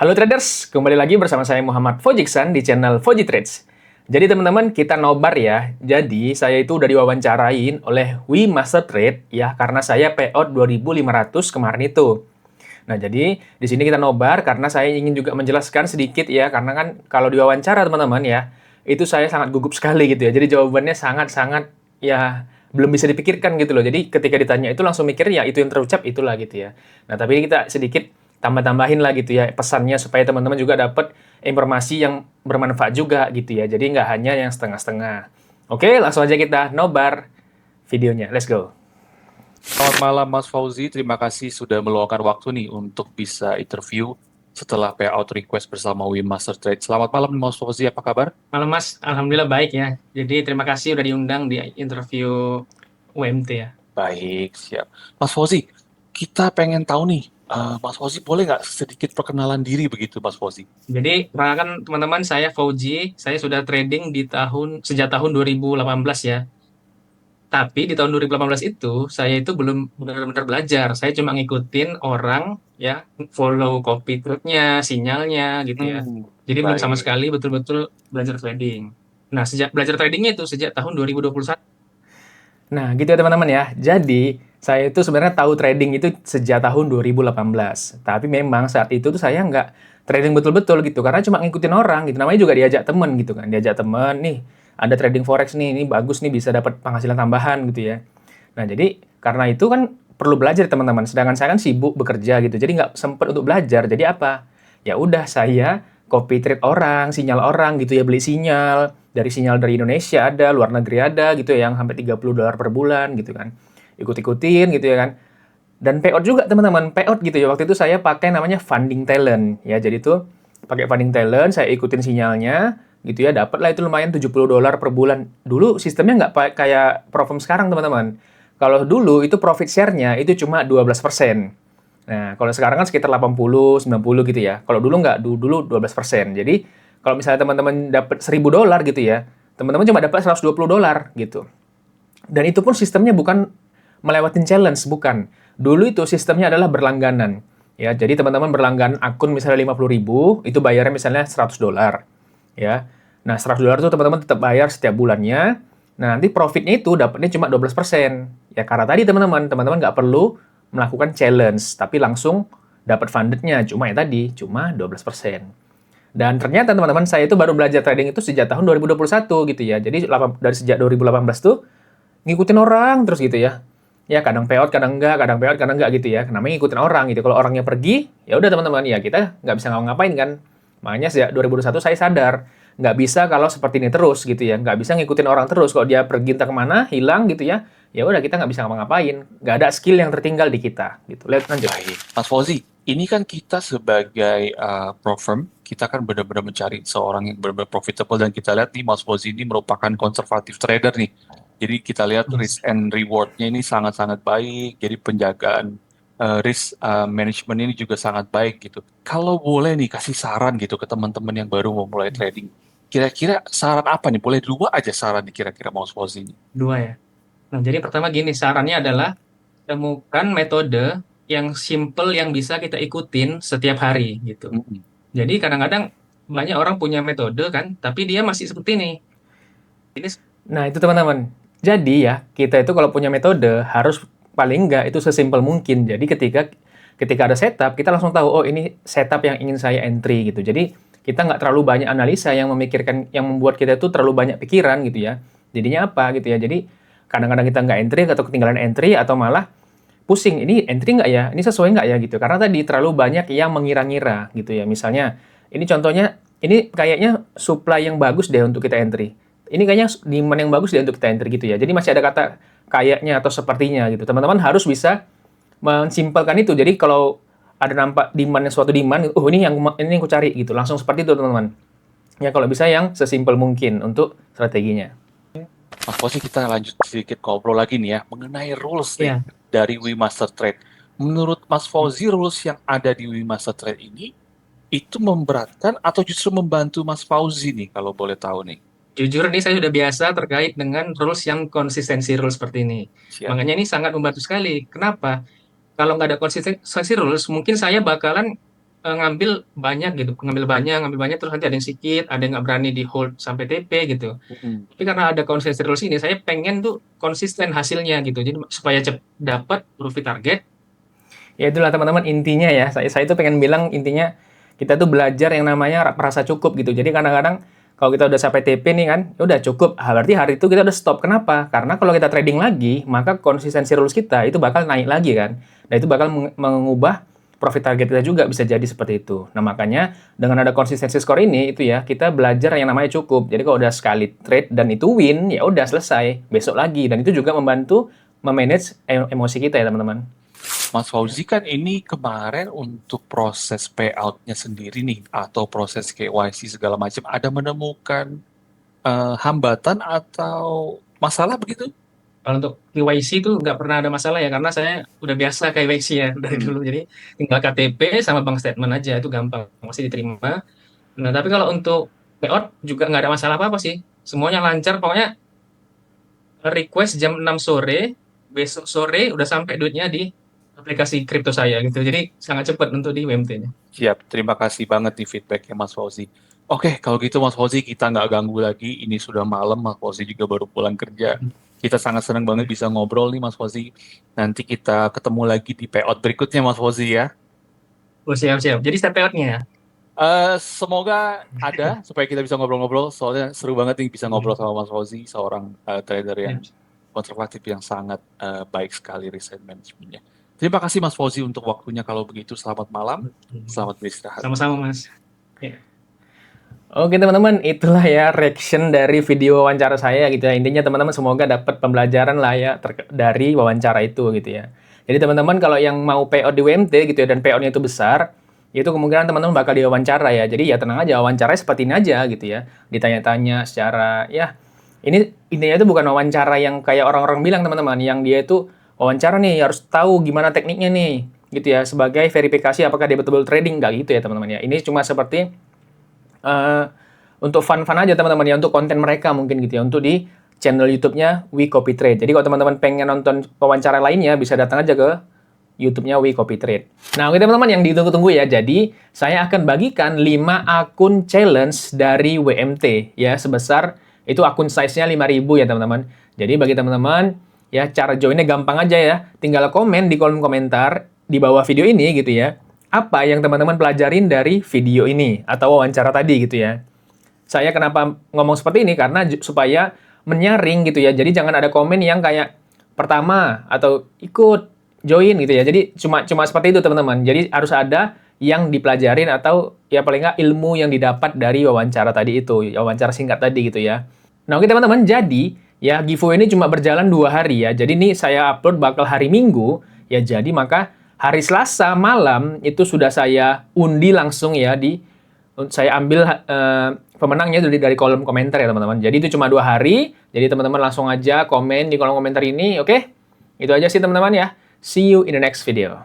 Halo traders, kembali lagi bersama saya Muhammad Fojiksan di channel Foji Trades. Jadi teman-teman, kita nobar ya. Jadi saya itu udah diwawancarain oleh Master Trade ya karena saya payout 2.500 kemarin itu. Nah, jadi di sini kita nobar karena saya ingin juga menjelaskan sedikit ya karena kan kalau diwawancara teman-teman ya, itu saya sangat gugup sekali gitu ya. Jadi jawabannya sangat-sangat ya belum bisa dipikirkan gitu loh. Jadi ketika ditanya itu langsung mikir ya itu yang terucap itulah gitu ya. Nah, tapi kita sedikit tambah-tambahin lah gitu ya pesannya supaya teman-teman juga dapat informasi yang bermanfaat juga gitu ya. Jadi nggak hanya yang setengah-setengah. Oke, langsung aja kita nobar videonya. Let's go. Selamat malam Mas Fauzi, terima kasih sudah meluangkan waktu nih untuk bisa interview setelah payout request bersama Master Trade. Selamat malam Mas Fauzi, apa kabar? Malam Mas, Alhamdulillah baik ya. Jadi terima kasih udah diundang di interview UMT ya. Baik, siap. Mas Fauzi, kita pengen tahu nih, Mas Fauzi boleh nggak sedikit perkenalan diri begitu Mas Fauzi? Jadi perkenalkan teman-teman, saya Fauji, saya sudah trading sejak tahun 2018 ya. Tapi di tahun 2018 itu saya itu belum benar-benar belajar. Saya cuma ngikutin orang ya, follow copy trade-nya, sinyalnya gitu ya. Jadi belum sama Baik. sekali betul-betul belajar trading. Nah, sejak belajar tradingnya itu sejak tahun 2021. Nah, gitu ya teman-teman ya. Jadi, saya itu sebenarnya tahu trading itu sejak tahun 2018. Tapi memang saat itu tuh saya nggak trading betul-betul gitu, karena cuma ngikutin orang gitu. Namanya juga diajak temen gitu kan. Diajak temen, nih ada trading forex nih, ini bagus nih bisa dapat penghasilan tambahan gitu ya. Nah, jadi karena itu kan perlu belajar teman-teman. Sedangkan saya kan sibuk bekerja gitu, jadi nggak sempet untuk belajar. Jadi apa? Ya udah saya copy trade orang, sinyal orang gitu ya, beli sinyal. Dari sinyal dari Indonesia ada, luar negeri ada gitu ya, yang sampai $30 per bulan gitu kan. Ikut-ikutin gitu ya kan. Dan payout juga teman-teman, payout gitu ya. Waktu itu saya pakai namanya funding talent ya. Jadi tuh pakai funding talent, saya ikutin sinyalnya gitu ya, dapatlah itu lumayan $70 per bulan. Dulu sistemnya nggak kayak Profom sekarang teman-teman. Kalau dulu itu profit share-nya itu cuma 12%. Nah, kalau sekarang kan sekitar 80, 90 gitu ya. Kalau dulu nggak, dulu 12%. Jadi, kalau misalnya teman-teman dapat $1.000 gitu ya, teman-teman cuma dapat $120 gitu. Dan itu pun sistemnya bukan melewatin challenge, bukan. Dulu itu sistemnya adalah berlangganan. Ya, jadi teman-teman berlangganan akun misalnya 50.000, itu bayarnya misalnya $100. Ya. Nah, $100 itu teman-teman tetap bayar setiap bulannya. Nah, nanti profitnya itu dapatnya cuma 12%. Ya, karena tadi teman-teman nggak perlu melakukan challenge, tapi langsung dapat fundednya. Cuma ya tadi, cuma 12%. Dan ternyata teman-teman saya itu baru belajar trading itu sejak tahun 2021 gitu ya. Jadi dari sejak 2018 tuh ngikutin orang terus gitu ya. Ya kadang payout, kadang enggak, kadang payout, kadang enggak gitu ya. Namanya ngikutin orang gitu. Kalau orangnya pergi, ya udah teman-teman ya kita nggak bisa ngapa-ngapain kan. Makanya sejak 2021 saya sadar nggak bisa kalau seperti ini terus gitu ya. Nggak bisa ngikutin orang terus. Kalau dia pergi entah kemana, hilang gitu ya. Ya udah kita nggak bisa ngapa-ngapain. Nggak ada skill yang tertinggal di kita gitu. Lihat lanjut. Baik. Mas Fauzi, ini kan kita sebagai pro firm, kita kan benar-benar mencari seorang yang benar-benar profitable dan kita lihat nih Mas Fauzi ini merupakan konservatif trader nih. Jadi kita lihat risk and reward-nya ini sangat-sangat baik. Jadi penjagaan risk management ini juga sangat baik gitu. Kalau boleh nih kasih saran gitu ke teman-teman yang baru mau mulai trading. Kira-kira saran apa nih? Boleh dua aja saran nih kira-kira Mas Fauzi ini. Dua ya. Nah, jadi pertama gini, sarannya adalah temukan metode yang simple yang bisa kita ikutin setiap hari gitu. Mm-mm. Jadi kadang-kadang banyak orang punya metode kan, tapi dia masih seperti ini. Ini Nah, itu teman-teman. Jadi ya, kita itu kalau punya metode harus paling enggak itu sesimpel mungkin. Jadi ketika ketika ada setup, kita langsung tahu, oh ini setup yang ingin saya entry gitu. Jadi kita nggak terlalu banyak analisa yang memikirkan, yang membuat kita itu terlalu banyak pikiran gitu ya. Jadinya apa gitu ya. Jadi kadang-kadang kita nggak entry atau ketinggalan entry atau malah pusing, ini entry nggak ya? Ini sesuai nggak ya gitu. Karena tadi terlalu banyak yang mengira-ngira gitu ya. Misalnya, ini contohnya, ini kayaknya supply yang bagus deh untuk kita entry. Ini kayaknya demand yang bagus deh untuk kita entry gitu ya. Jadi masih ada kata kayaknya atau sepertinya gitu. Teman-teman harus bisa mensimpelkan itu. Jadi kalau ada nampak demand suatu demand, oh ini yang aku cari gitu. Langsung seperti itu teman-teman. Ya kalau bisa yang sesimpel mungkin untuk strateginya. Mas Fauzi kita lanjut sedikit ngobrol lagi nih ya mengenai rules nih ya. dari Master Trade. Menurut Mas Fauzi rules yang ada di Master Trade ini itu memberatkan atau justru membantu Mas Fauzi nih kalau boleh tahu nih. Jujur nih saya sudah biasa terkait dengan rules yang konsistensi rules seperti ini. Siap. Makanya ini sangat membantu sekali. Kenapa? Kalau nggak ada konsistensi rules, mungkin saya bakalan ngambil banyak gitu, ngambil banyak terus nanti ada yang sedikit, ada yang nggak berani di hold sampai TP gitu. Mm-mm. Tapi karena ada konsistensi rules ini, saya pengen tuh konsisten hasilnya gitu. Jadi supaya cepat dapat profit target. Ya itulah teman-teman intinya ya. Saya tuh pengen bilang intinya kita tuh belajar yang namanya merasa cukup gitu. Jadi kadang-kadang kalau kita udah sampai TP nih kan, ya udah cukup. Berarti hari itu kita udah stop. Kenapa? Karena kalau kita trading lagi, maka konsistensi rules kita itu bakal naik lagi kan. Dan itu bakal mengubah profit target kita juga bisa jadi seperti itu. Nah makanya dengan ada konsistensi skor ini itu ya kita belajar yang namanya cukup. Jadi kalau udah sekali trade dan itu win ya udah selesai besok lagi dan itu juga membantu memanage emosi kita ya teman-teman. Mas Fauzi kan ini kemarin untuk proses payout-nya sendiri nih atau proses KYC segala macam ada menemukan hambatan atau masalah begitu? Kalau untuk KYC itu nggak pernah ada masalah ya, karena saya udah biasa KYC ya dari dulu. Jadi tinggal KTP sama bank statement aja, itu gampang, masih diterima. Nah, tapi kalau untuk payout juga nggak ada masalah apa-apa sih. Semuanya lancar, pokoknya request jam 6 sore, besok sore udah sampai duitnya di aplikasi kripto saya gitu. Jadi sangat cepat untuk di WMT-nya. Siap, terima kasih banget di feedback-nya Mas Fauzi. Oke, kalau gitu Mas Fauzi kita nggak ganggu lagi. Ini sudah malam, Mas Fauzi juga baru pulang kerja. Kita sangat senang banget bisa ngobrol nih Mas Fauzi. Nanti kita ketemu lagi di payout berikutnya Mas Fauzi ya. Oh, siap-siap. Jadi step payout-nya ya. Semoga ada supaya kita bisa ngobrol-ngobrol. Soalnya seru banget nih bisa ngobrol sama Mas Fauzi, seorang trader yang konservatif yang sangat baik sekali risk management-nya. Terima kasih Mas Fauzi untuk waktunya. Kalau begitu selamat malam, selamat beristirahat. Sama-sama, Mas. Ya. Oke teman-teman, itulah ya reaction dari video wawancara saya gitu ya. Intinya teman-teman semoga dapat pembelajaran lah ya dari wawancara itu gitu ya. Jadi teman-teman kalau yang mau payout di WMT gitu ya dan payoutnya itu besar, itu kemungkinan teman-teman bakal diwawancara ya. Jadi ya tenang aja, wawancaranya seperti ini aja gitu ya. Ditanya-tanya secara ya ini intinya itu bukan wawancara yang kayak orang-orang bilang teman-teman, yang dia itu wawancara nih harus tahu gimana tekniknya nih gitu ya sebagai verifikasi apakah dia betul-betul trading, nggak gitu ya teman-teman ya. Ini cuma seperti untuk fun-fun aja teman-teman ya, untuk konten mereka mungkin gitu ya, untuk di channel YouTube-nya We Copy Trade. Jadi kalau teman-teman pengen nonton wawancara lainnya bisa datang aja ke YouTube-nya We Copy Trade. Nah, oke teman-teman yang ditunggu-tunggu ya. Jadi, saya akan bagikan 5 akun challenge dari WMT ya, sebesar itu akun size-nya 5.000 ya teman-teman. Jadi bagi teman-teman ya cara joinnya gampang aja ya. Tinggal komen di kolom komentar di bawah video ini gitu ya. Apa yang teman-teman pelajarin dari video ini atau wawancara tadi gitu ya. Saya kenapa ngomong seperti ini karena supaya menyaring gitu ya. Jadi jangan ada komen yang kayak pertama atau ikut join gitu ya. Jadi cuma seperti itu teman-teman. Jadi harus ada yang dipelajarin atau ya paling nggak ilmu yang didapat dari wawancara tadi itu, wawancara singkat tadi gitu ya. Nah oke teman-teman, jadi ya giveaway ini cuma berjalan 2 hari ya. Jadi ini saya upload bakal hari Minggu ya. Jadi maka hari Selasa malam itu sudah saya undi langsung ya saya ambil pemenangnya dari kolom komentar ya teman-teman. Jadi itu cuma 2 hari. Jadi teman-teman langsung aja komen di kolom komentar ini, oke? Itu aja sih teman-teman ya. See you in the next video.